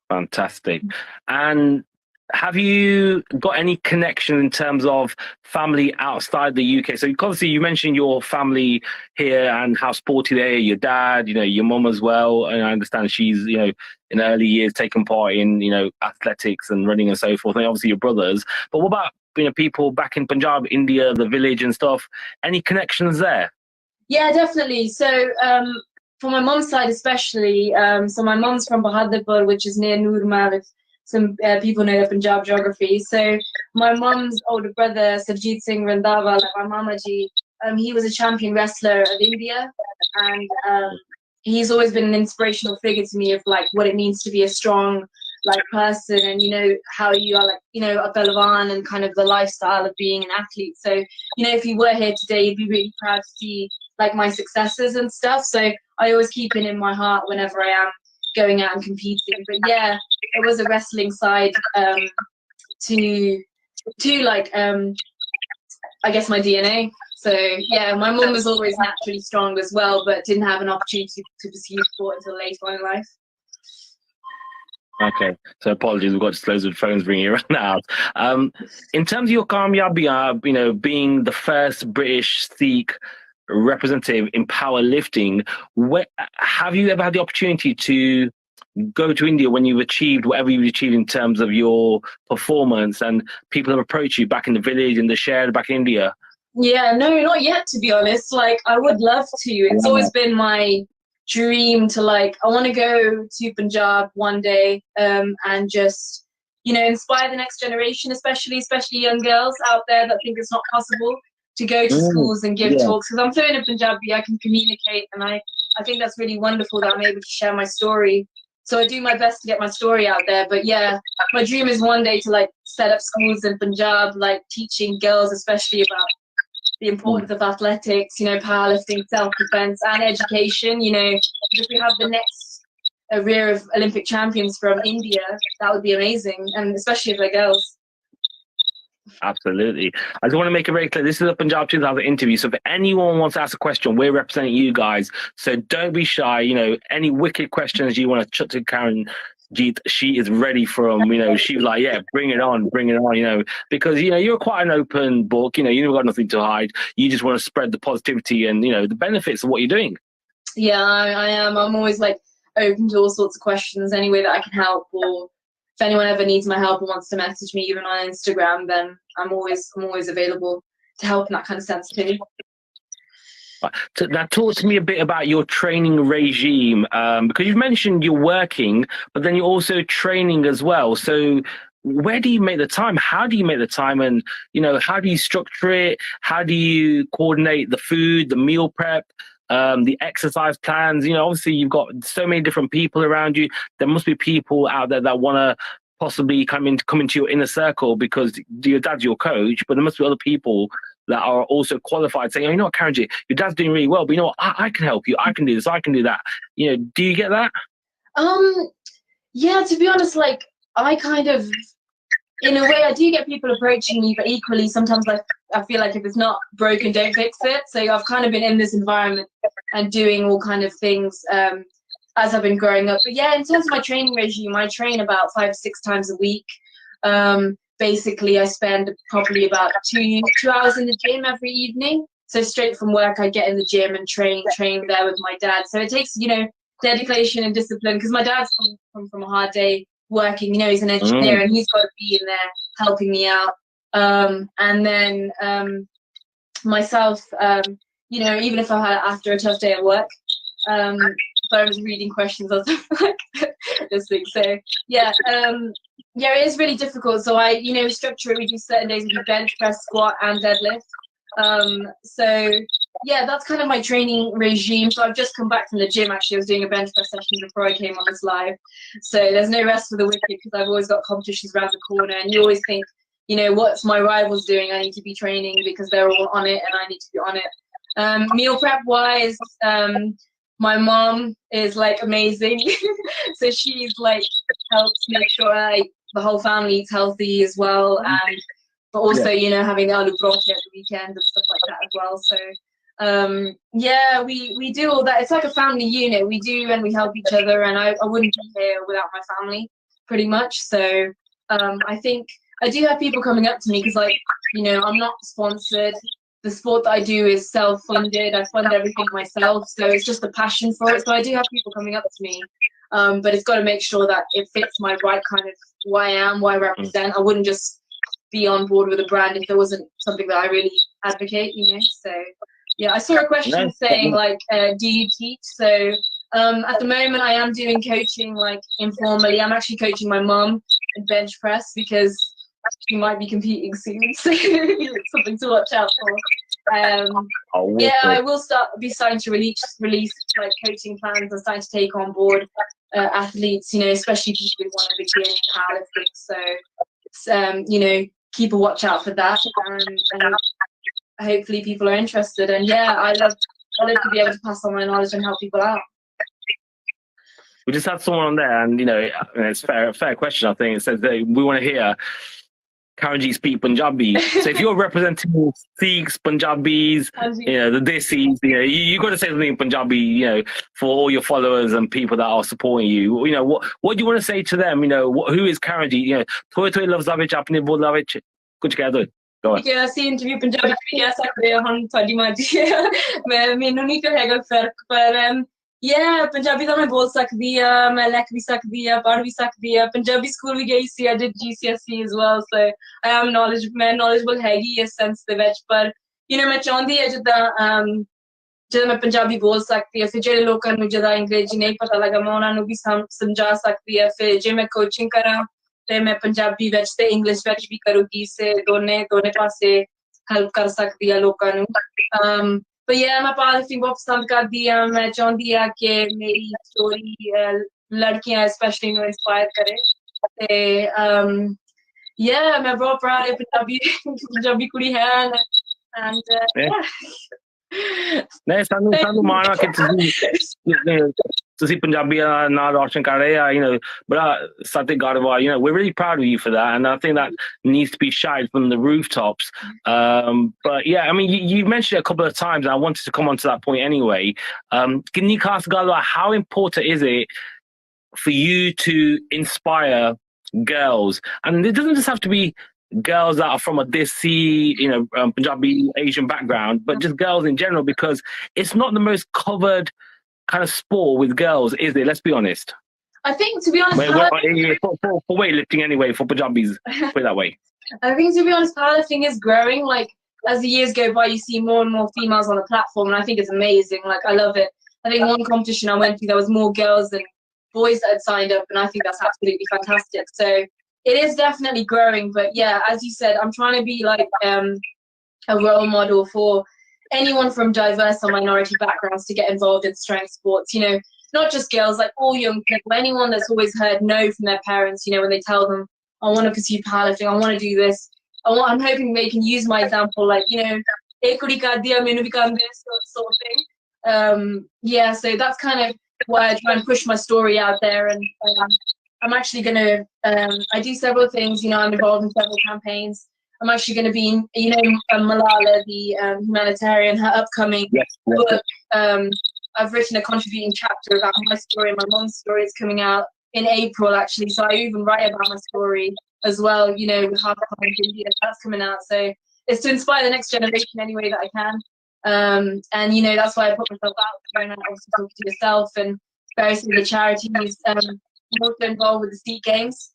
Fantastic. And have you got any connection in terms of family outside the UK? So obviously you mentioned your family here and how sporty they are, your dad, your mum as well. And I understand she's, in early years taken part in, athletics and running and so forth. And obviously your brothers. But what about, people back in Punjab, India, the village and stuff? Any connections there? Yeah, definitely. So for my mom's side especially, so my mom's from Bahadurpur, which is near Noor. If some people know the Punjab geography. So my mom's older brother, Sarjeet Singh Randhawa, like my mama ji, he was a champion wrestler of India. And he's always been an inspirational figure to me of like what it means to be a strong person, and how you are a pehlevan and kind of the lifestyle of being an athlete. So if he were here today, he'd be really proud to see like my successes and stuff. So I always keep it in my heart whenever I am going out and competing. But yeah, it was a wrestling side to I guess my DNA. So yeah, my mum was always naturally strong as well, but didn't have an opportunity to pursue sport until later on in life. Okay, so apologies, we've got just loads of phones ringing around now. In terms of your Kamyabi, being the first British Sikh representative in powerlifting, have you ever had the opportunity to go to India when you've achieved whatever you've achieved in terms of your performance, and people have approached you back in the village, in the share, back in India? Yeah, no, not yet, to be honest. Like, I would love to. It's always been my dream to I want to go to Punjab one day, and just, inspire the next generation, especially young girls out there that think it's not possible to go to schools and give talks. Because I'm fluent in Punjabi, I can communicate, and I think that's really wonderful that I'm able to share my story. So I do my best to get my story out there. But yeah, my dream is one day to set up schools in Punjab, teaching girls especially about the importance of athletics, powerlifting, self-defense, and education. If we have the next rear of Olympic champions from India, that would be amazing, and especially if they're girls. Absolutely. I just want to make it very clear, this is a Punjab 2000 interview, so if anyone wants to ask a question, we're representing you guys, so don't be shy. Any wicked questions you want to chuck to Karenjeet, she is ready from, she was like, yeah, bring it on, because, you're quite an open book, you've got nothing to hide. You just want to spread the positivity and, the benefits of what you're doing. Yeah, I am. I'm always open to all sorts of questions, any way that I can help, or if anyone ever needs my help and wants to message me even on Instagram, then I'm always available to help in that kind of sense too. Now, talk to me a bit about your training regime, because you've mentioned you're working, but then you're also training as well. So where do you make the time? How do you make the time? And, how do you structure it? How do you coordinate the food, the meal prep, the exercise plans? Obviously you've got so many different people around you. There must be people out there that want to possibly come into your inner circle, because your dad's your coach, but there must be other people that are also qualified saying, you know what, Karenjeet, your dad's doing really well, but you know what, I can help you, I can do this, I can do that. Do you get that? Yeah, to be honest, I kind of, in a way, I do get people approaching me, but equally sometimes I feel like if it's not broken, don't fix it. So I've kind of been in this environment and doing all kind of things as I've been growing up. But yeah, in terms of my training regime, I train about 5 to 6 times a week. Basically, I spend probably about 2 hours in the gym every evening. So straight from work, I get in the gym and train there with my dad. So it takes, dedication and discipline, because my dad's come from a hard day working. He's an engineer and he's got to be in there helping me out. And then myself, even if I had after a tough day at work, if I was reading questions or something this thing. So yeah, it is really difficult. So I, structure it. We do certain days, we do bench press, squat, and deadlift. So yeah, that's kind of my training regime. So I've just come back from the gym. Actually, I was doing a bench press session before I came on this live. So there's no rest for the wicked, because I've always got competitions around the corner, and you always think, what's my rivals doing? I need to be training because they're all on it, and I need to be on it. Meal prep wise, my mom is amazing. So she's helps make sure the whole family eats healthy as well, and but also having the aloo parathe at the weekend and stuff like that as well. So we do all that. It's like a family unit. We do, and we help each other, and I wouldn't be here without my family. pretty much. So I think I do have people coming up to me because, like, you know, I'm not sponsored. The sport that I do is self-funded. I fund everything myself, so it's just a passion for it. So I do have people coming up to me, but it's got to make sure that it fits my right kind of who I am, what I represent. I wouldn't just be on board with a brand if there wasn't something that I really advocate, you know. So yeah, I saw a question saying like, do you teach? So at the moment I am doing coaching like informally. I'm actually coaching my mum in bench press because she might be competing soon, so it's something to watch out for. Yeah, I will be starting to release like coaching plans. I'm starting to take on board athletes, you know, especially people who want to begin powerlifting. So you know, keep a watch out for that, and hopefully people are interested. And yeah, I love to be able to pass on my knowledge and help people out. We just had someone on there, and you know, it's a fair question. I think it says that we want to hear Karenjeet speak Punjabi. So if you're representing Sikhs, Punjabis, you know, the Desis, you know, you got to say something in Punjabi, you know, for all your followers and people that are supporting you. You know, what do you want to say to them? You know, who is Karenjeet? You know, थोड़े लफ्ज़ां विच अपने बोलना विच कुछ कह दो. Go on. ठीक है, ਅਸੀਂ interview Punjabi ਚ ਵੀ ਕਹਿ ਸਕਦੇ ਹਾਂ, ਹੁਣ ਤੁਹਾਡੀ ਮਰਜ਼ੀ ਹੈ, ਮੈਨੂੰ ਨਹੀਂ ਕੋਈ ਹੈਗਾ ਫਰਕ, ਪਰ yeah, ਪੰਜਾਬੀ ਤਾਂ ਮੈਂ ਬੋਲ ਸਕਦੀ ਆ, ਮੈਂ ਲਿਖ ਵੀ ਸਕਦੀ ਆ, ਪੜ੍ਹ ਵੀ ਸਕਦੀ ਆ, ਪੰਜਾਬੀ ਸਕੂਲ ਵੀ ਗਈ ਸੀ, I did GCSE as well, so I am knowledgeable ਹੈਗੀ ਇਸ ਸੈਂਸ ਦੇ ਵਿੱਚ, ਪਰ you know, ਮੈਂ ਚਾਹੁੰਦੀ ਆ ਜਿੱਦਾਂ ਜਦੋਂ ਮੈਂ ਪੰਜਾਬੀ ਬੋਲ ਸਕਦੀ ਆ, ਫਿਰ ਜਿਹੜੇ ਲੋਕਾਂ ਨੂੰ ਜਿਆਦਾ ਅੰਗਰੇਜ਼ੀ ਨਹੀਂ ਪਤਾ ਲੱਗਾ, ਮੈਂ ਉਹਨਾਂ ਨੂੰ ਵੀ ਸਮਝਾ ਸਕਦੀ ਆ, ਫਿਰ ਜੇ ਮੈਂ ਕੋਚਿੰਗ ਕਰਾਂ ਤੇ ਮੈਂ ਪੰਜਾਬੀ ਵਿੱਚ ਤੇ ਇੰਗਲਿਸ਼ ਵਿੱਚ ਵੀ ਕਰੂਗੀ, ਸੇ ਦੋਨੇ ਪਾਸੇ ਹੈਲਪ ਕਰ ਸਕਦੀ ਆ ਲੋਕਾਂ ਨੂੰ। ਪਰ yeah, ਮੈਂ ਪਾਵਰਲਿਫਟਿੰਗ ਬਹੁਤ ਪਸੰਦ ਕਰਦੀ ਆ, ਮੈਂ ਚਾਹੁੰਦੀ ਆ ਕਿ ਮੇਰੀ ਸਟੋਰੀ ਲੜਕੀਆਂ ਸਪੈਸ਼ਲੀ ਨੂੰ ਇੰਸਪਾਇਰ ਕਰੇ, ਤੇ yeah, ਮੈਂ ਬਹੁਤ ਪ੍ਰਾਊਡ ਹੈ ਪੰਜਾਬੀ ਕੁੜੀ ਹੈ, and yeah. ਨਹੀਂ ਸਾਨੂੰ ਮਾਣ ਆ ਕਿ ਤੁਸੀਂ ਪੰਜਾਬੀ ਦਾ ਨਾਂ ਰੋਸ਼ਨ ਕਰ ਰਹੇ ਆ, you know, ਬੜਾ ਸਤਿਕਾਰ, you know, we're really proud of you for that, and I think that needs to be shouted from the rooftops. But yeah, I mean, you mentioned it a couple of times, and I wanted to come on to that point anyway. Can you ask how important is it for you to inspire girls? And it doesn't just have to be girls that are from a Desi, you know, Punjabi, Asian background, but just girls in general, because it's not the most covered kind of sport with girls, is it? Let's be honest. I think, to be honest, for weightlifting anyway, for Punjabis, put it that way. I think, to be honest, powerlifting is growing. Like, as the years go by, you see more and more females on the platform, and I think it's amazing. Like, I love it. I think one competition I went to, there was more girls than boys that had signed up, and I think that's absolutely fantastic. So it is definitely growing, but yeah, as you said, I'm trying to be like a role model for anyone from diverse or minority backgrounds to get involved in strength sports. You know, not just girls, like all young people, anyone that's always heard no from their parents, you know, when they tell them, I want to pursue powerlifting, I want to do this. I'm hoping they can use my example, like, you know, ek kudi kar diya, mainu bhi kar this sort of thing. Yeah, so that's kind of why I try and push my story out there, and I'm actually going to, I do several things, you know, I'm involved in several campaigns. I'm actually going to be, you know, Malala, the humanitarian, her upcoming book. I've written a contributing chapter about my story. My mom's story is coming out in April, actually. So I even write about my story as well, you know, with half of India. That's coming out. So it's to inspire the next generation any way that I can. And, you know, that's why I put myself out there, and obviously talking to yourself and various other charities. I'm also involved with the Sikh Games.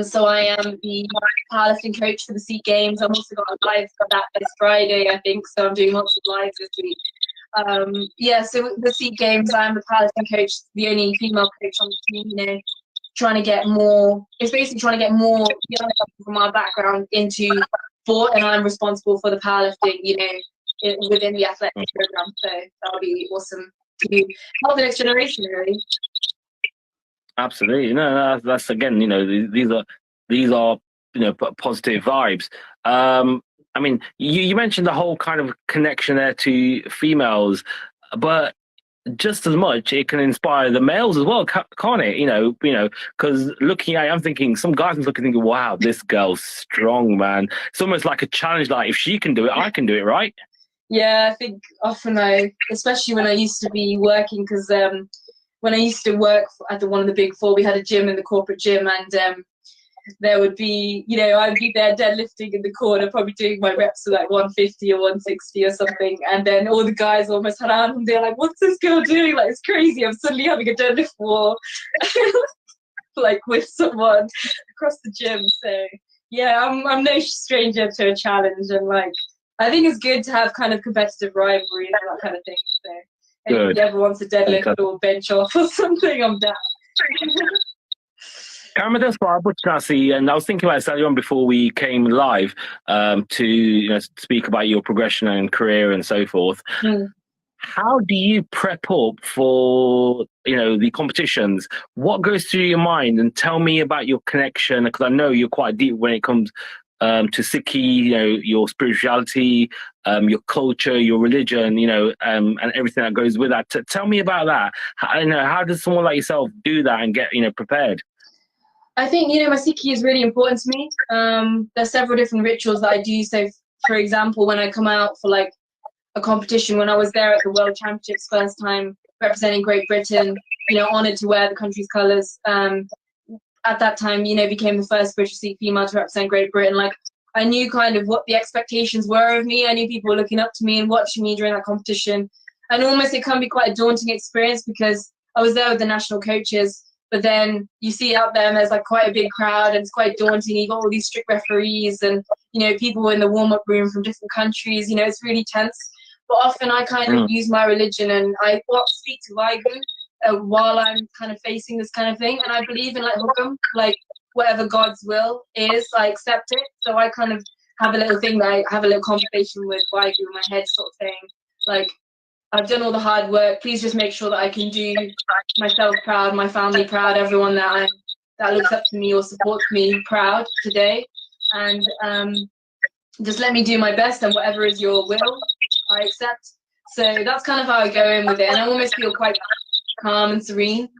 So I am the powerlifting coach for the Sikh Games. I've also got a live for that this Friday, I think. So I'm doing lots of lives this week. Yeah, so the Sikh Games, I'm the powerlifting coach, the only female coach on the team, you know, trying to get more, it's basically trying to get more young people from our background into sport, and I'm responsible for the powerlifting, you know, within the athletic program. So that'll be awesome to help the next generation, really. Absolutely. No, that's again, you know, these are, you know, positive vibes. I mean, you mentioned the whole kind of connection there to females, but just as much it can inspire the males as well, can't it? You know, because looking at it, I'm thinking some guys are looking, thinking, wow, this girl's strong, man. It's almost like a challenge. Like, if she can do it, I can do it, right? Yeah, I think often especially when I used to be working, because when I used to work at one of the big four, we had a gym in the corporate gym, and there would be, you know, I'd be there deadlifting in the corner, probably doing my reps to like 150 or 160 or something. And then all the guys almost had on and they're like, what's this girl doing? Like, it's crazy. I'm suddenly having a deadlift war, like with someone across the gym. So yeah, I'm no stranger to a challenge. And like, I think it's good to have kind of competitive rivalry and that kind of thing. So if anybody ever wants a deadlift or bench off or something, I'm down. Karenjeet Kaur Bains, and I was thinking about this earlier on before we came live to speak about your progression and career and so forth. How do you prep up for the competitions? What goes through your mind? And tell me about your connection, because I know you're quite deep when it comes to Sikh, your spirituality, your culture, your religion, and everything that goes with that. Tell me about that. How does someone like yourself do that and get prepared? I think, my Sikhi is really important to me. There's several different rituals that I do. So, for example, when I come out for like a competition, when I was there at the World Championships first time representing Great Britain, honoured to wear the country's colours. At that time, became the first British Sikh female to represent Great Britain. Like, I knew kind of what the expectations were of me. I knew people were looking up to me and watching me during that competition. And almost it can be quite a daunting experience because I was there with the national coaches. But then you see out there and there's like quite a big crowd and it's quite daunting. You've got all these strict referees and, people in the warm-up room from different countries. It's really tense. But often I kind of use my religion and I speak to Waigu while I'm kind of facing this kind of thing. And I believe in like hukam, like whatever God's will is, I accept it. So I kind of have a little thing that I have a little conversation with Waigu in my head sort of thing. Like, I've done all the hard work. Please just make sure that I can do myself proud, my family proud, everyone that looks up to me or supports me proud today. And just let me do my best, and whatever is your will, I accept. So that's kind of how I go in with it. And I almost feel quite calm and serene.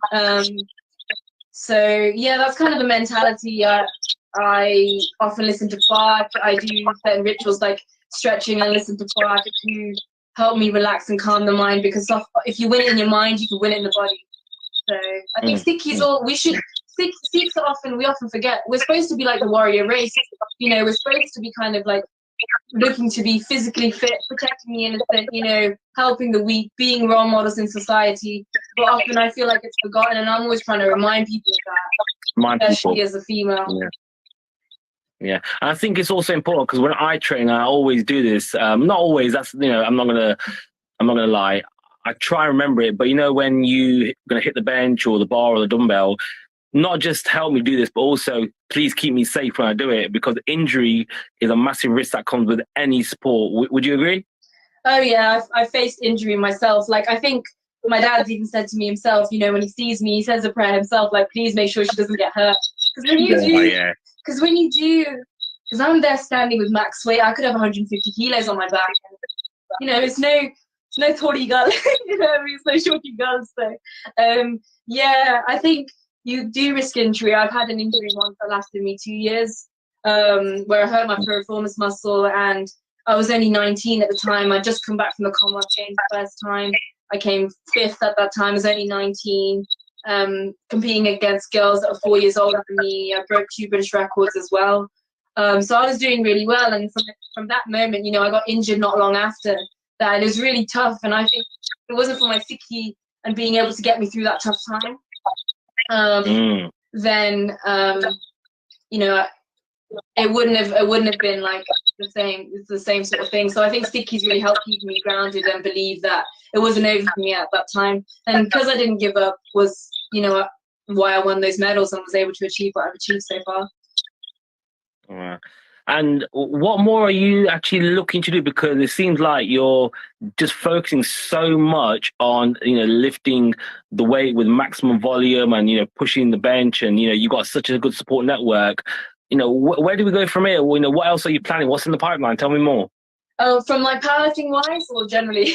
So yeah, that's kind of the mentality. I often listen to Fark. I do certain rituals like stretching and listen to Fark to help me relax and calm the mind, because if you win it in your mind, you can win it in the body. So I think Sikhs we often forget, we're supposed to be like the warrior race. We're supposed to be kind of like looking to be physically fit, protecting the innocent, helping the weak, being role models in society. But often I feel like it's forgotten, and I'm always trying to remind people of that, especially as a female. Yeah, and I think it's also important because when I train, I always do this. Not always. That's I'm not gonna lie. I try and remember it, but when you're gonna hit the bench or the bar or the dumbbell, not just help me do this, but also please keep me safe when I do it, because injury is a massive risk that comes with any sport. Would you agree? Oh yeah, I faced injury myself. Like, I think my dad's even said to me himself, when he sees me, he says a prayer himself, like, please make sure she doesn't get hurt. Because when you do, because I'm there standing with max weight, I could have 150 kilos on my back. And, it's no thori girl, it's no shorty girl. So, yeah, I think you do risk injury. I've had an injury once that lasted me 2 years, where I hurt my piriformis muscle, and I was only 19 at the time. I'd just come back from the Commonwealth Games the first time. I came 5th at that time. I was only 19. Competing against girls that are 4 years older than me. I broke 2 British records as well. So I was doing really well, and from that moment, I got injured not long after that. It was really tough, and I think if it wasn't for my Sikhi and being able to get me through that tough time, then it wouldn't have been like the same sort of thing. So I think Sikhis really helped keep me grounded and believe that it wasn't over for me at that time. And because I didn't give up was, why I won those medals and was able to achieve what I've achieved so far. And what more are you actually looking to do? Because it seems like you're just focusing so much on, lifting the weight with maximum volume and, pushing the bench, and, you've got such a good support network. Where do we go from here? What else are you planning? What's in the pipeline? Tell me more. Oh, from like powerlifting wise or generally?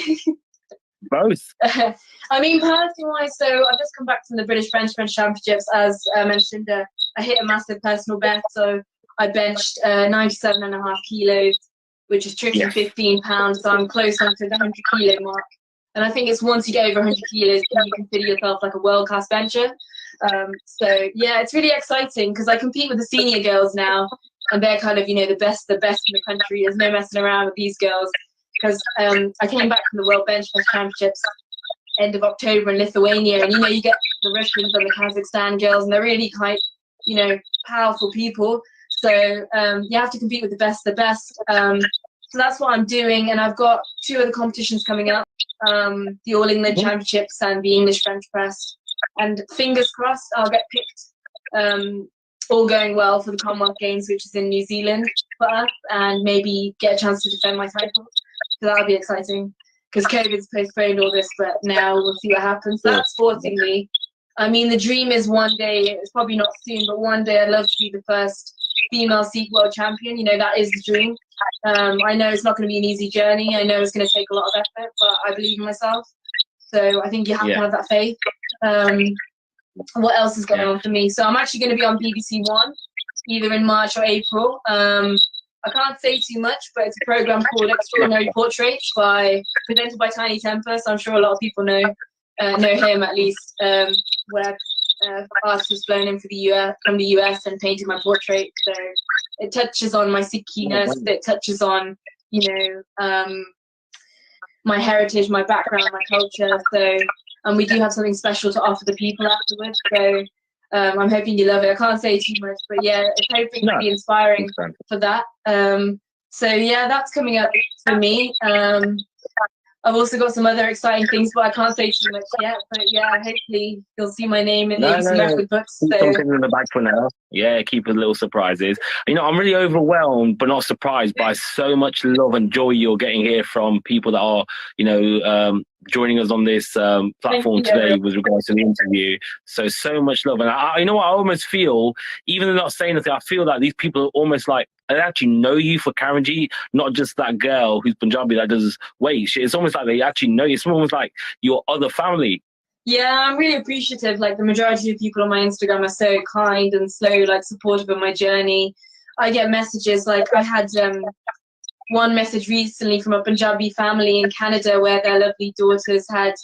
Both. I mean, powerlifting wise, so I've just come back from the British Bench Championships. As mentioned, I hit a massive personal best. So I benched 97.5 kilos, which is tricky, 15 pounds. So I'm close onto the 100 kilo mark. And I think it's once you get over 100 kilos, you consider yourself like a world-class bencher. So yeah, it's really exciting because I compete with the senior girls now, and they're kind of, you know, the best in the country. There's no messing around with these girls because I came back from the World Bench Press Championships end of October in Lithuania, and you know, you get the Russians and the Kazakhstan girls, and they're really quite, you know, powerful people. So you have to compete with the best. So that's what I'm doing, and I've got 2 other competitions coming up, the All England Championships and the English Bench Press. And fingers crossed, I'll get picked, all going well, for the Commonwealth Games, which is in New Zealand for us, and maybe get a chance to defend my title. So that'll be exciting, because COVID's postponed all this, but now we'll see what happens. So that's sportingly. I mean, the dream is one day, it's probably not soon, but one day I'd love to be the first female Sikh world champion. You know, that is the dream. I know it's not going to be an easy journey. I know it's going to take a lot of effort, but I believe in myself. So I think you have to have that faith. What else is going on for me? So I'm actually going to be on BBC One, either in March or April. I can't say too much, but it's a program called Extraordinary Portraits presented by Tiny Temper. So I'm sure a lot of people know him at least, where artists was flown in from the US and painted my portrait. So it touches on my Sikhiness, it touches on, you know, my heritage, my background, my culture. So, and we do have something special to offer the people afterwards. So I'm hoping you love it. I can't say too much, but yeah, it's hoping to be inspiring for that. So yeah, that's coming up for me. I've also got some other exciting things, but I can't say too much yet. But yeah, hopefully you'll see my name in some record books. Keep something in the bag for now. Yeah, keep a little surprises. You know, I'm really overwhelmed, but not surprised by so much love and joy you're getting here from people that are, you know, joining us on this platform today with regards to the interview. So much love. And you know what, I almost feel, even though not saying anything, I feel that these people are almost like, they actually know you for Karenjeet, not just that girl who's Punjabi that does weights. It's almost like they actually know you. It's almost like your other family. Yeah, I'm really appreciative. Like, the majority of people on my Instagram are so kind and so like supportive of my journey. I get messages, like I had one message recently from a Punjabi family in Canada where their lovely daughters had,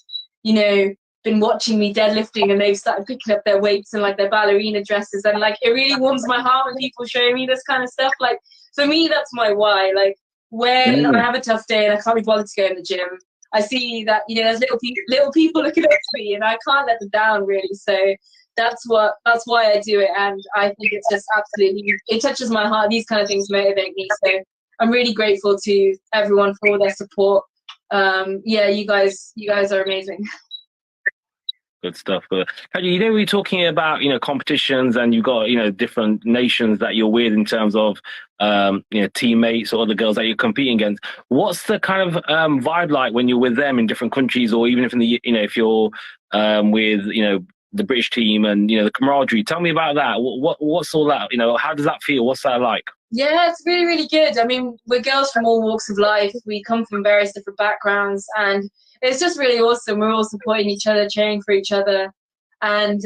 you know, been watching me deadlifting, and they've started picking up their weights and like their ballerina dresses, and like it really warms my heart when people show me this kind of stuff. Like, for me, that's my why. Like, when I have a tough day and I can't be bothered to go in the gym, I see that, you know, there's little people looking up to me, and I can't let them down, really. So that's why I do it, and I think it's just absolutely, it touches my heart. These kind of things motivate me, so I'm really grateful to everyone for all their support. Yeah, you guys are amazing. Good stuff. You know, we're talking about, you know, competitions, and you've got, you know, different nations that you're with in terms of, you know, teammates or other girls that you're competing against. What's the kind of vibe like when you're with them in different countries, or even if if you're with, you know, the British team, and, you know, the camaraderie? Tell me about that. What's all that? You know, how does that feel? What's that like? Yeah, it's really, really good. I mean, we're girls from all walks of life. We come from various different backgrounds, and it's just really awesome. We're all supporting each other, cheering for each other, and,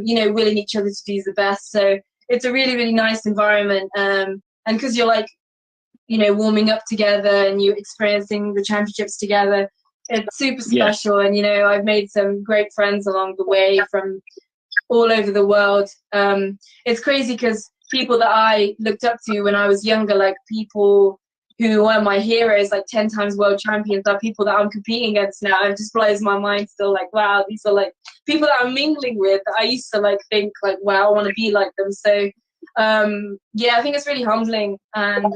you know, willing each other to do the best. So it's a really, really nice environment. And because you're like, you know, warming up together and you're experiencing the championships together, it's super special. And, you know, I've made some great friends along the way from all over the world. It's crazy because people that I looked up to when I was younger, like people who were my heroes, like 10 times world champions, are people that I'm competing against now. It just blows my mind still, like, wow, these are like people that I'm mingling with. I used to like think like, wow, I want to be like them. So yeah, I think it's really humbling, and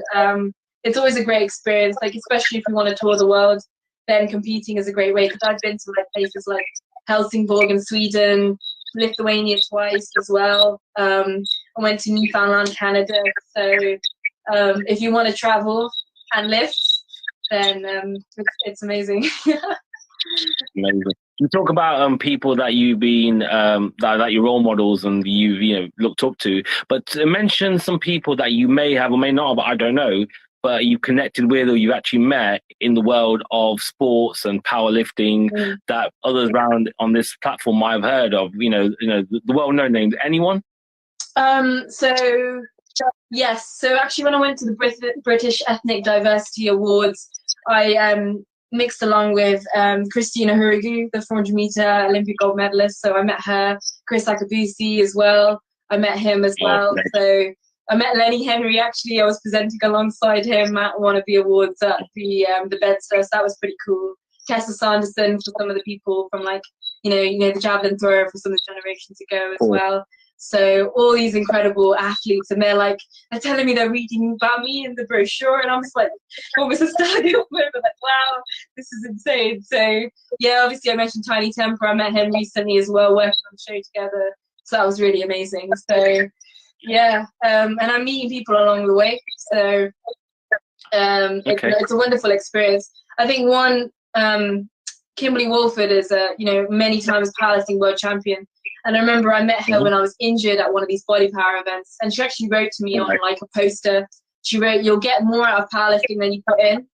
it's always a great experience, like especially if you want to tour the world, then competing is a great way, because I've been to like places like Helsingborg in Sweden, Lithuania twice as well. I went to Newfoundland, Canada. So if you want to travel and lift, then it's amazing. Amazing. You talk about people that you've been that your role models and you've, you know, looked up to, but mention some people that you may have or may not, but I don't know, but you connected with or you actually met in the world of sports and powerlifting that others around on this platform might have heard of. You know, the well-known names. Anyone? So yes. So actually, when I went to the British Ethnic Diversity Awards, I mixed along with Christina Hurigu, the 400 meter Olympic gold medalist. So I met her. Chris Akabusi as well. I met him as well. So I met Lenny Henry, actually. I was presenting alongside him at one of the awards at the Bedster. So that was pretty cool. Tessa Sanderson for some of the people from like, the javelin thrower for some of the generations ago as well. So all these incredible athletes, and they're telling me they're reading about me in the brochure, and I'm just like almost a starting over, like, wow, this is insane. So yeah, obviously I mentioned Tiny Temper. I met him recently as well, working on the show together. So that was really amazing. So yeah, and I'm meeting people along the way. So it's a wonderful experience. I think Kimberly Wolford is many times powerlifting world champion. And I remember I met her when I was injured at one of these body power events, and she actually wrote to me on like a poster. She wrote, "You'll get more out of powerlifting than you put in."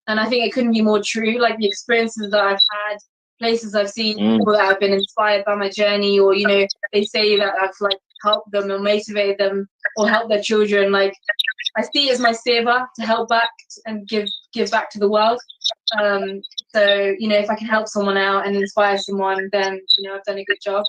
And I think it couldn't be more true. Like the experiences that I've had, places I've seen, people that have been inspired by my journey, or they say that I've like helped them or motivated them or helped their children. Like I see it as my seva to help back and give back to the world. So if I can help someone out and inspire someone, then I've done a good job.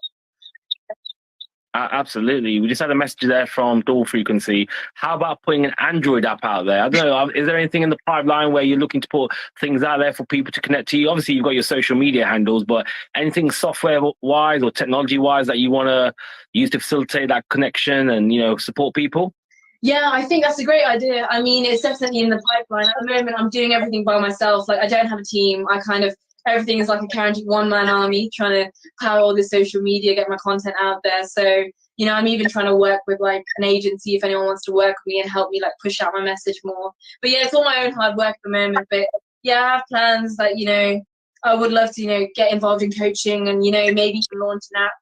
Absolutely. We just had a message there from Dual Frequency. How about putting an Android app out there? I don't know. Is there anything in the pipeline where you're looking to put things out there for people to connect to you? Obviously, you've got your social media handles, but anything software-wise or technology-wise that you want to use to facilitate that connection and, support people? Yeah, I think that's a great idea. I mean, it's definitely in the pipeline. At the moment, I'm doing everything by myself. Like, I don't have a team. Everything is like a Karenjeet one-man army, trying to power all the social media, get my content out there. So, I'm even trying to work with like an agency if anyone wants to work with me and help me like push out my message more. But yeah, it's all my own hard work at the moment. But yeah, I have plans that, I would love to, get involved in coaching and, maybe even launch an app.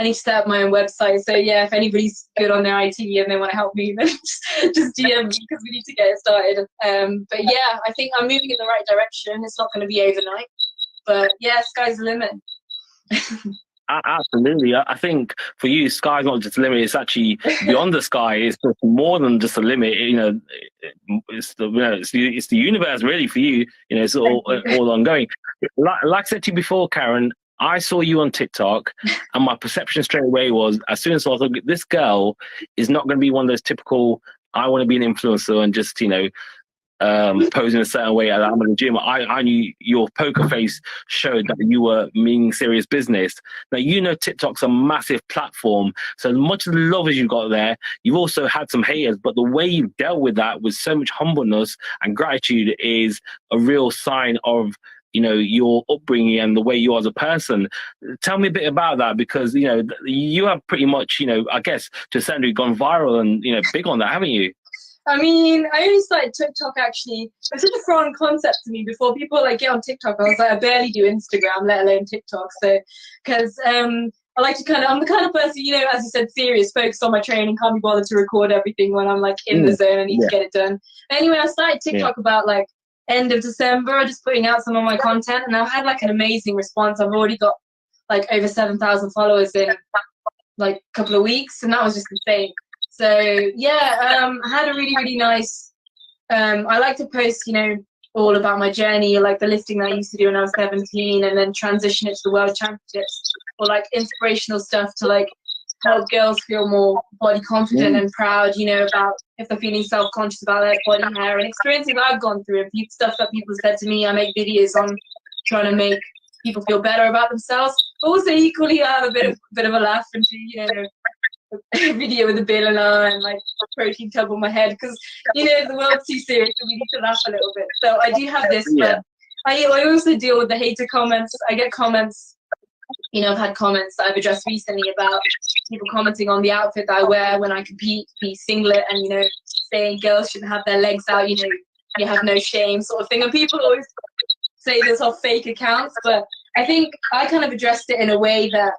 I need to set up my own website. So yeah, if anybody's good on their IT and they want to help me, then just DM me because we need to get it started. But yeah, I think I'm moving in the right direction. It's not going to be overnight. But yeah, sky's the limit. Absolutely. I think for you, sky's not just a limit. It's actually beyond the sky. It's more than just a limit. It's the universe really for you. It's all ongoing. Like I said to you before, Karen, I saw you on TikTok, and my perception straight away was, as soon as I thought, this girl is not going to be one of those typical, I want to be an influencer and just, posing a certain way at the gym. I knew your poker face showed that you were meaning serious business. Now, TikTok's a massive platform. So much of the love as you got there, you've also had some haters, but the way you've dealt with that with so much humbleness and gratitude is a real sign of your upbringing and the way you are as a person. Tell me a bit about that, because you have pretty much I guess to a certain degree gone viral and big on that, haven't you? I mean, I only started TikTok actually. It's such a foreign concept to me. Before people get on TikTok, I was like, I barely do Instagram, let alone TikTok. So, because I like to I'm the kind of person, as you said, serious, focused on my training, can't be bothered to record everything when I'm in the zone. I need to get it done. Anyway, I started TikTok about end of December, just putting out some of my content, and I've had an amazing response. I've already got over 7,000 followers in a couple of weeks, and that was just insane. So yeah, I had a really, really nice, I like to post, all about my journey, the lifting that I used to do when I was 17, and then transition it to the World Championships, or inspirational stuff to help girls feel more body confident and proud, about if they're feeling self-conscious about their body hair and experiences I've gone through and stuff that people said to me. I make videos on trying to make people feel better about themselves. But also equally, I have a bit of a laugh and do, a video with a bill and a protein tub on my head, because the world's too serious and we need to laugh a little bit. So I do have this, but I also deal with the hater comments. I get comments. I've had comments that I've addressed recently about people commenting on the outfit that I wear when I compete, the singlet, and saying girls shouldn't have their legs out, you have no shame, sort of thing. And people always say this off fake accounts, but I think I kind of addressed it in a way that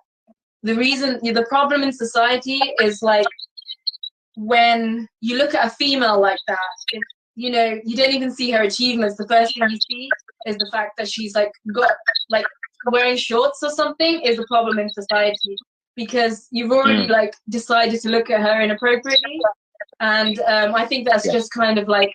the problem in society is when you look at a female like that, you don't even see her achievements. The first thing you see is the fact that she's got wearing shorts or something is a problem in society, because you've already decided to look at her inappropriately. And I think that's just kind of like,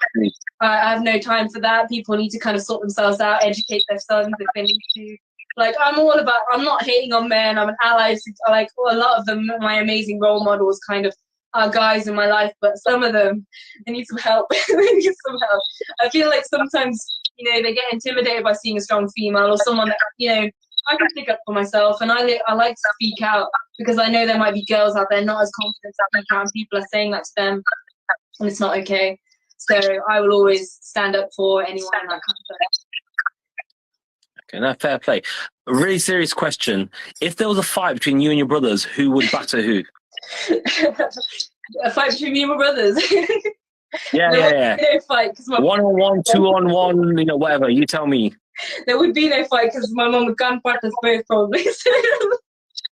I have no time for that. People need to kind of sort themselves out, educate their sons if they need to. Like, I'm all about, I'm not hating on men. I'm an ally. Like, a lot of them, my amazing role models kind of are guys in my life, but some of them, they need some help. They need some help. I feel like sometimes, you know, they get intimidated by seeing a strong female or someone that, you know, I can pick up for myself. And I like to speak out because I know there might be girls out there not as confident as me, and people are saying that to them, and it's not okay. So I will always stand up for anyone that kind of thing. Okay, now fair play. A really serious question. If there was a fight between you and your brothers, who would batter who? A fight between me and my brothers. Yeah. No fight, 'cause 1-on-1, 2-on-1, you know, whatever. You tell me. There would be no fight because my mum would gunfight us both probably.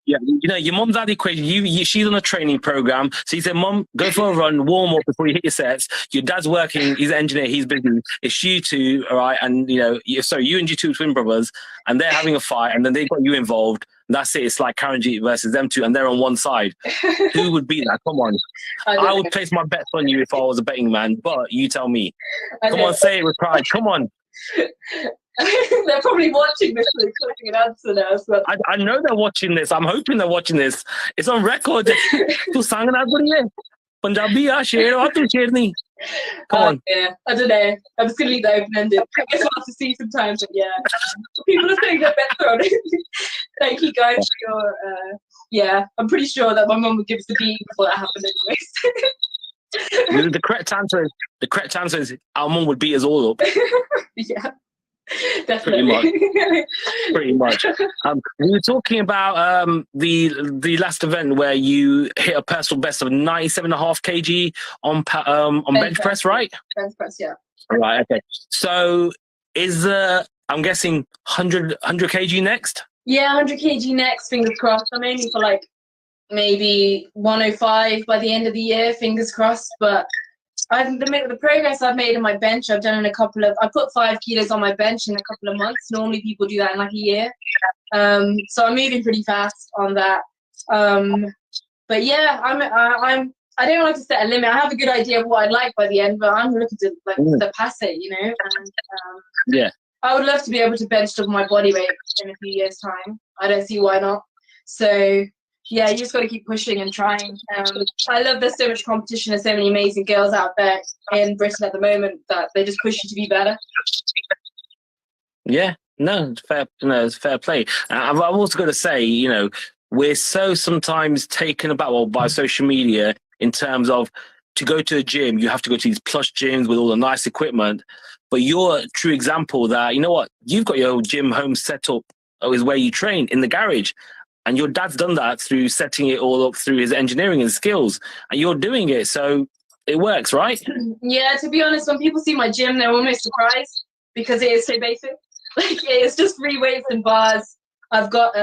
Yeah, you know, your mum's out of the equation. She's on a training program. So you said, Mum, go for a run, warm up before you hit your sets. Your dad's working, he's an engineer, he's busy. It's you two, all right? And, you know, you and your two twin brothers, and they're having a fight, and then they've got you involved. And that's it. It's like Karenjeet versus them two, and they're on one side. Who would beat that? Come on. I would place my bets on you if I was a betting man, but you tell me. Come on, say it with pride. Come on. They're probably watching this and expecting an answer now. So. I know they're watching this. I'm hoping they're watching this. It's on record. Tu sang na badiye. Punjabi ya sher aur tu sher nahi. Come on. Yeah, I don't know. I'm just gonna leave that open ended. I guess we'll have to see sometimes. But yeah, people are saying they're better on it. Thank you guys for your. Yeah, I'm pretty sure that my mum would give us a beat before that happened, anyways. The correct answer is our mum would beat us all up. Yeah. Definitely. Pretty much. We were talking about the last event where you hit a personal best of 97.5 kg on bench press, right? Bench press, yeah. Right. Okay. So is I'm guessing 100 kg next? Yeah, 100 kg next. Fingers crossed. I'm aiming for like maybe 105 by the end of the year. Fingers crossed, but. The progress I've made in my bench, I've done in I put 5 kilos on my bench in a couple of months. Normally people do that in like a year. So I'm moving pretty fast on that. But yeah, I don't like to set a limit. I have a good idea of what I'd like by the end, but I'm looking to like surpass it, you know. And yeah, I would love to be able to bench double my body weight in a few years' time. I don't see why not. So yeah, you just got to keep pushing and trying. I love there's so much competition. There's so many amazing girls out there in Britain at the moment that they just push you to be better. Yeah, it's fair play. I've also got to say, you know, we're so sometimes taken aback by social media in terms of to go to a gym, you have to go to these plush gyms with all the nice equipment. But you're a true example that, you know what, you've got your gym home set up is where you train in the garage. And your dad's done that through setting it all up through his engineering and skills. And you're doing it, so it works, right? Yeah, to be honest, when people see my gym, they're almost surprised because it is so basic. Like, it's just free weights and bars. I've got,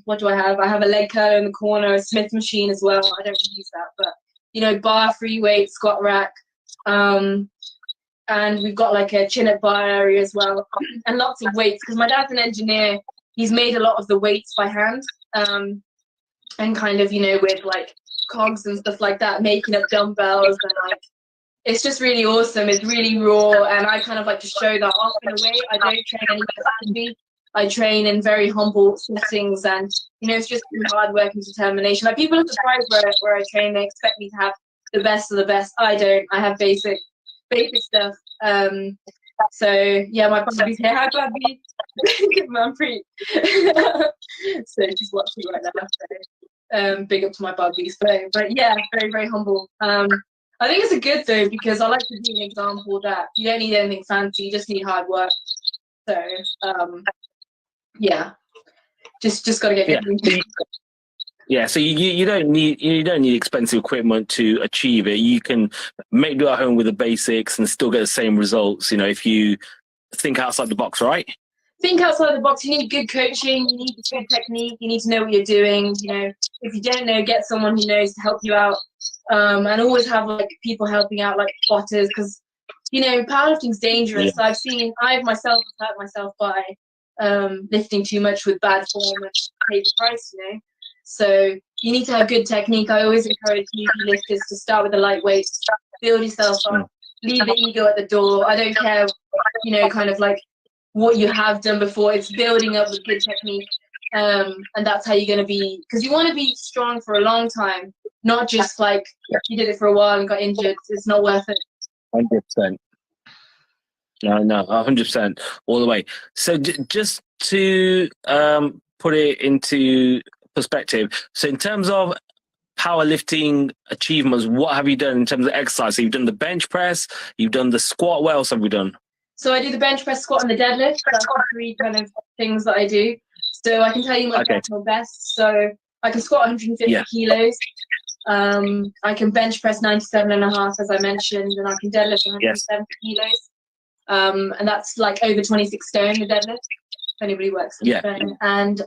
what do I have? I have a leg curler in the corner, a Smith machine as well. I don't use that, but, you know, bar, free weight, squat rack. And we've got like a chin-up bar area as well. And lots of weights, because my dad's an engineer. He's made a lot of the weights by hand. And kind of, you know, with like cogs and stuff like that, making up dumbbells and like, it's just really awesome. It's really raw, and I kind of like to show that off in a way. I don't train anywhere that be. I train in very humble settings, and you know, it's just hard work and determination. Like people are surprised where I train. They expect me to have the best of the best. I don't. I have basic stuff. So yeah, my Bobby's here. Hi, Bobby. I'm pretty. So she's watching right now. So, big up to my Bobbies. But yeah, very, very humble. I think it's a good though, because I like to be an example that you don't need anything fancy, you just need hard work. So yeah, just gotta get good. Yeah, so you don't need expensive equipment to achieve it. You can do at home with the basics and still get the same results, you know, if you think outside the box, right? Think outside the box. You need good coaching, you need good technique, you need to know what you're doing. You know, if you don't know, get someone who knows to help you out. And always have like people helping out, like spotters, because you know, powerlifting's dangerous. Yeah. I've myself hurt myself by lifting too much with bad form and paid the price, you know. So you need to have good technique. I always encourage newbie lifters to start with the lightweights, build yourself up, leave the ego at the door. I don't care, you know, kind of like what you have done before. It's building up with good technique. And that's how you're going to be, because you want to be strong for a long time, not just like you did it for a while and got injured. It's not worth it. 100%. No, 100% all the way. So just to put it into perspective, so in terms of powerlifting achievements, what have you done in terms of exercise? So you've done the bench press, you've done the squat. What else have we done? So I do the bench press, squat, and the deadlift. That's the three kind of things that I do. So I can tell you my personal best. So I can squat 150 kilos. I can bench press 97.5, as I mentioned, and I can deadlift 170 kilos. And that's like over 26 stone, the deadlift, if anybody works with stone. And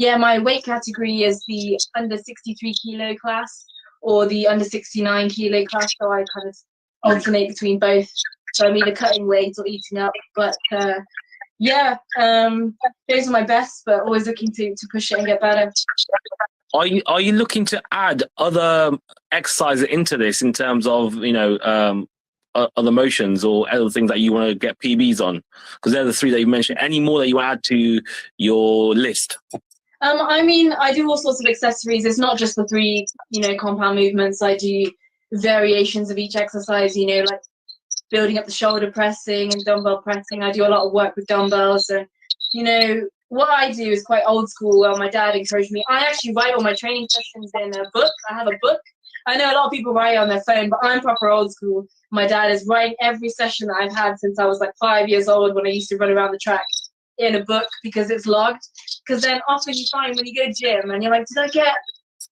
my weight category is the under 63 kilo class or the under 69 kilo class. So I kind of alternate between both. So I'm either cutting weight or eating up. But those are my best, but always looking to push it and get better. Are you looking to add other exercises into this in terms of, you know, other motions or other things that you want to get PBs on? Because they're the three that you mentioned. Any more that you add to your list? I mean, I do all sorts of accessories. It's not just the three, you know, compound movements. I do variations of each exercise, you know, like building up the shoulder pressing and dumbbell pressing. I do a lot of work with dumbbells. And, you know, what I do is quite old school. Well, my dad encouraged me. I actually write all my training sessions in a book. I have a book. I know a lot of people write on their phone, but I'm proper old school. My dad is writing every session that I've had since I was like 5 years old when I used to run around the track in a book because it's logged. Because then often you find when you go to gym and you're like, did I get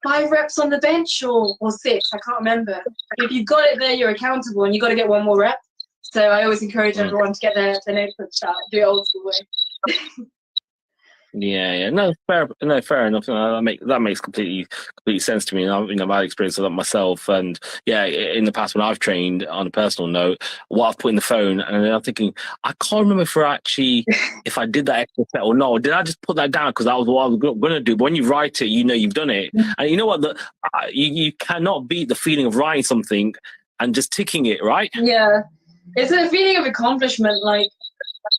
5 reps on the bench or 6? I can't remember. If you've got it there, you're accountable and you got to get one more rep. So I always encourage everyone to get their notebooks out, do it old school way. Yeah. No, fair enough. That makes complete sense to me. And you know, my experience with that myself. And in the past when I've trained on a personal note, what I've put in the phone, and then I'm thinking, I can't remember if I did that extra set or not. Or did I just put that down because that was what I was going to do? But when you write it, you know you've done it. And you know what? You cannot beat the feeling of writing something and just ticking it, right? Yeah, it's a feeling of accomplishment. Like,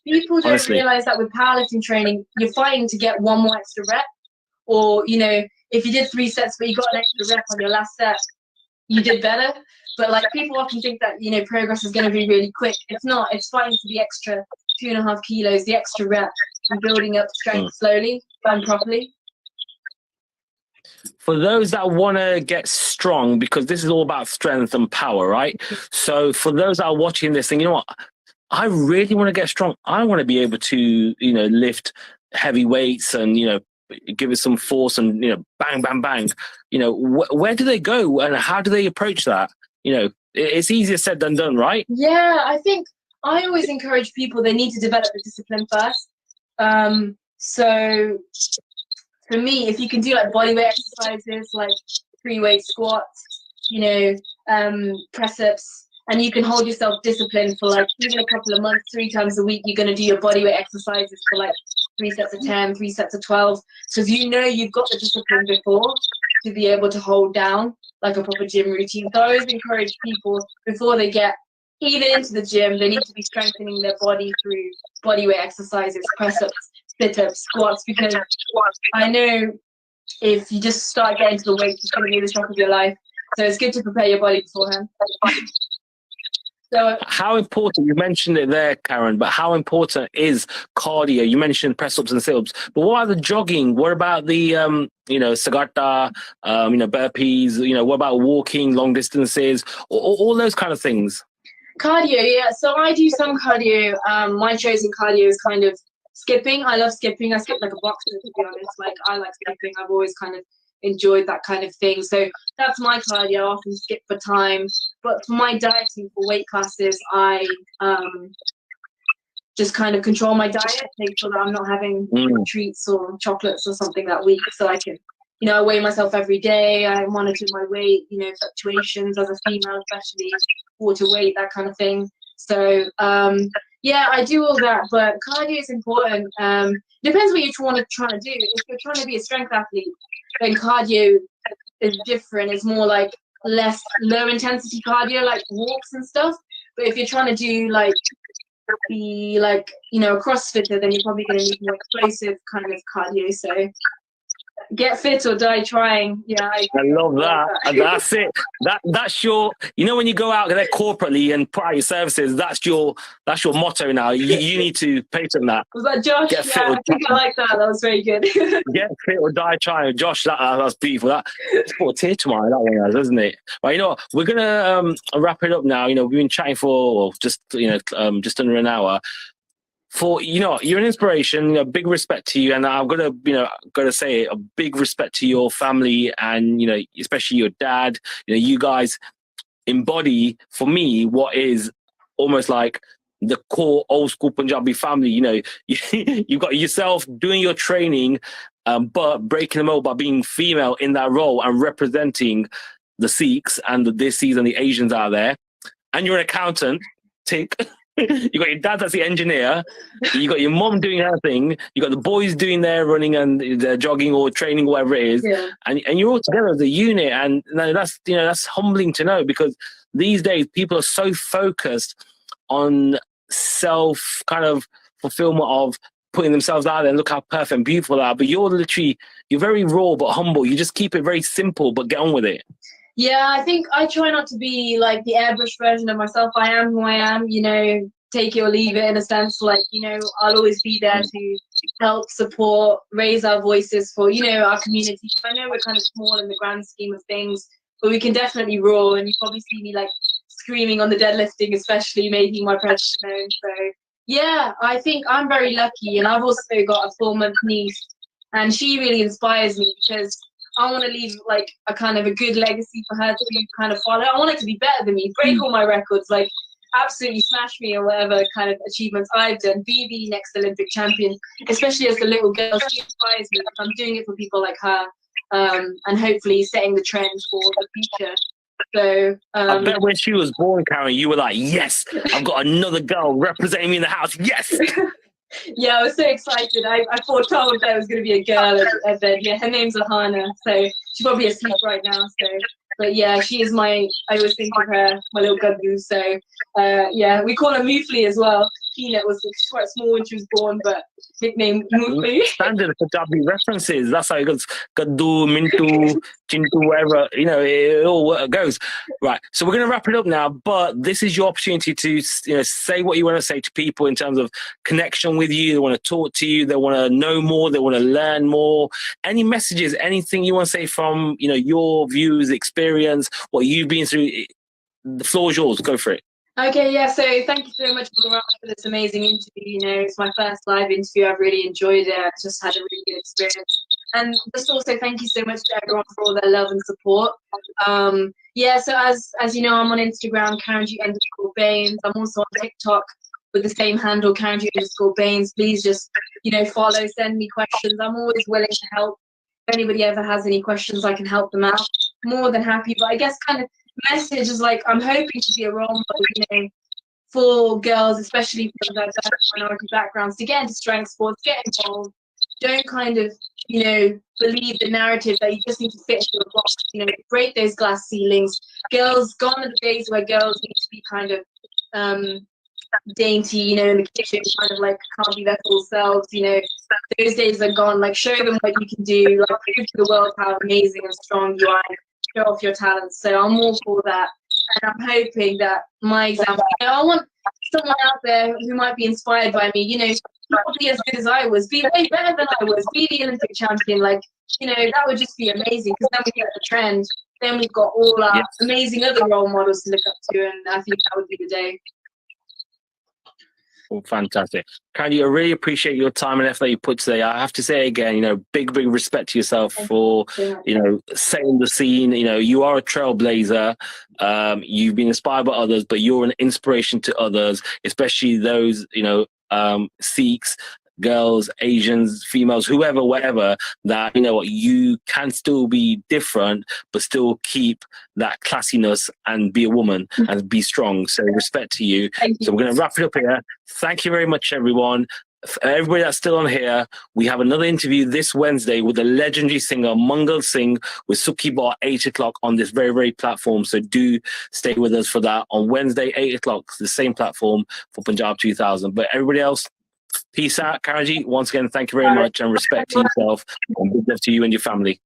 people don't realize that with powerlifting training, you're fighting to get one more extra rep. Or, you know, if you did 3 sets but you got an extra rep on your last set, you did better. But like, people often think that, you know, progress is going to be really quick. It's not. It's fighting for the extra 2.5 kilos, the extra rep, and building up strength slowly and properly. For those that want to get strong, because this is all about strength and power, right? So for those that are watching this thing, you know what? I really want to get strong. I want to be able to, you know, lift heavy weights and, you know, give it some force and, you know, bang, bang, bang. You know, where do they go and how do they approach that? You know, it's easier said than done, right? Yeah, I think I always encourage people, they need to develop the discipline first. So for me, if you can do like bodyweight exercises, like free weight squats, you know, press-ups, and you can hold yourself disciplined for like even a couple of months, 3 times a week, you're going to do your bodyweight exercises for like 3 sets of 10, 3 sets of 12. Because you know you've got the discipline before to be able to hold down like a proper gym routine. So I always encourage people before they get even into the gym, they need to be strengthening their body through bodyweight exercises, press-ups, sit-ups, squats, because I know if you just start getting to the weight, it's going to be the shock of your life. So it's good to prepare your body beforehand. So, how important, you mentioned it there, Karen, but how important is cardio? You mentioned press-ups and sit-ups, but what about the jogging? What about the, you know, sagata, you know, burpees, you know, what about walking, long distances, all those kind of things? Cardio, yeah. So I do some cardio. My chosen cardio is kind of skipping. I love skipping. I skip like a boxer, to be honest. Like, I like skipping. I've always kind of enjoyed that kind of thing. So that's my cardio. I often skip for time. But for my dieting for weight classes, I just kind of control my diet, make sure that I'm not having treats or chocolates or something that week, so I can, you know, I weigh myself every day. I monitor my weight, you know, fluctuations as a female, especially water weight, that kind of thing. So yeah, I do all that, but cardio is important. Depends what you're trying to do. If you're trying to be a strength athlete, then cardio is different. It's more like less low intensity cardio, like walks and stuff. But if you're trying to do like be like, you know, a CrossFitter, then you're probably going to need more explosive kind of cardio. So get fit or die trying. Yeah, I love that. And that's it. That's your, you know, when you go out there corporately and put out your services, that's your motto now. You need to patent that. Was that Josh? Get fit I think I like that. That was very good. Get fit or die trying. Josh, that's beautiful. It's put a tear to my eye, that one has, isn't it? But you know what? We're gonna wrap it up now. You know, we've been chatting for just just under an hour. For, you know, you're an inspiration, you know, big respect to you, and I'm gonna say a big respect to your family, and, you know, especially your dad. You know, you guys embody for me what is almost like the core old school Punjabi family. You know, you've got yourself doing your training, but breaking the mold by being female in that role and representing the Sikhs and the Desis and the Asians out there. And you're an accountant, tick. You got your dad that's the engineer. You got your mom doing her thing. You got the boys doing their running and their jogging or training, whatever it is. Yeah. And you're all together as a unit. And that's humbling to know, because these days people are so focused on self kind of fulfillment of putting themselves out there and look how perfect and beautiful they are. But you're very raw but humble. You just keep it very simple but get on with it. Yeah, I think I try not to be like the airbrush version of myself. I am who I am, you know, take it or leave it, in a sense. Like, you know, I'll always be there to help, support, raise our voices for, you know, our community. I know we're kind of small in the grand scheme of things, but we can definitely roar, and you probably see me like screaming on the deadlifting, especially making my presence known. So yeah, I think I'm very lucky, and I've also got a 4-month niece, and she really inspires me, because I want to leave like a kind of a good legacy for her to kind of follow. I want her to be better than me, break all my records, like absolutely smash me or whatever kind of achievements I've done, be the next Olympic champion, especially as the little girl. She inspires me. I'm doing it for people like her, and hopefully setting the trend for the future. So I bet when she was born, Karen, you were like, yes, I've got another girl representing me in the house. Yes. Yeah, I was so excited. I foretold that it was going to be a girl, and then yeah, her name's Ahana, so she's probably asleep right now. So, but yeah, she is I always think of her, my little gadoo. So yeah, we call her Moofly as well. Peanut was quite small when she was born, but nickname Moofly. Standard Punjabi references. That's how it goes. Gadoo, Mintu, Chintu, wherever, you know, it all goes. Right. So we're going to wrap it up now, but this is your opportunity to, you know, say what you want to say to people in terms of connection with you. They want to talk to you. They want to know more. They want to learn more. Any messages, anything you want to say from, you know, your views, experience, what you've been through. The floor is yours. Go for it. Okay, yeah, so thank you so much for this amazing interview. You know, it's my first live interview. I've really enjoyed it. I just had a really good experience. And just also thank you so much to everyone for all their love and support. Yeah, so as you know, I'm on Instagram, Karenjeet_Bains. I'm also on TikTok with the same handle, Karenjeet_Bains. Please just, you know, follow, send me questions. I'm always willing to help. If anybody ever has any questions, I can help them out. More than happy. But I guess kind of message is like, I'm hoping to be a role model, you know, for girls, especially from diverse minority backgrounds, to get into strength sports, get involved. Don't kind of, you know, believe the narrative that you just need to fit into a box, you know, break those glass ceilings. Girls, gone are the days where girls need to be kind of dainty, you know, in the kitchen, kind of like can't be their full selves, you know. Those days are gone. Like, show them what you can do, like prove to the world how amazing and strong you are. Show off your talents. So I'm all for that, and I'm hoping that my example, you know, I want someone out there who might be inspired by me, you know, not be as good as I was, be way better than I was, be the Olympic champion. Like, you know, that would just be amazing, because then we get the trend, then we've got all our amazing other role models to look up to, and I think that would be the day. Well, fantastic. Karenjeet, I really appreciate your time and effort that you put today. I have to say again, you know, big respect to yourself for, you know, setting the scene. You know, you are a trailblazer. You've been inspired by others, but you're an inspiration to others, especially those, you know, Sikhs, girls, Asians, females, whoever, whatever, that, you know what, you can still be different, but still keep that classiness and be a woman and be strong. So respect to you. Thank you. So we're going to wrap it up here. Thank you very much, everyone. For everybody that's still on here, we have another interview this Wednesday with the legendary singer Mangal Singh with Suki Bar 8 o'clock on this very, very platform. So do stay with us for that on Wednesday, 8 o'clock, the same platform for Punjab 2000. But everybody else, peace out. Karenjeet, once again, thank you very much and respect to yourself and good luck to you and your family.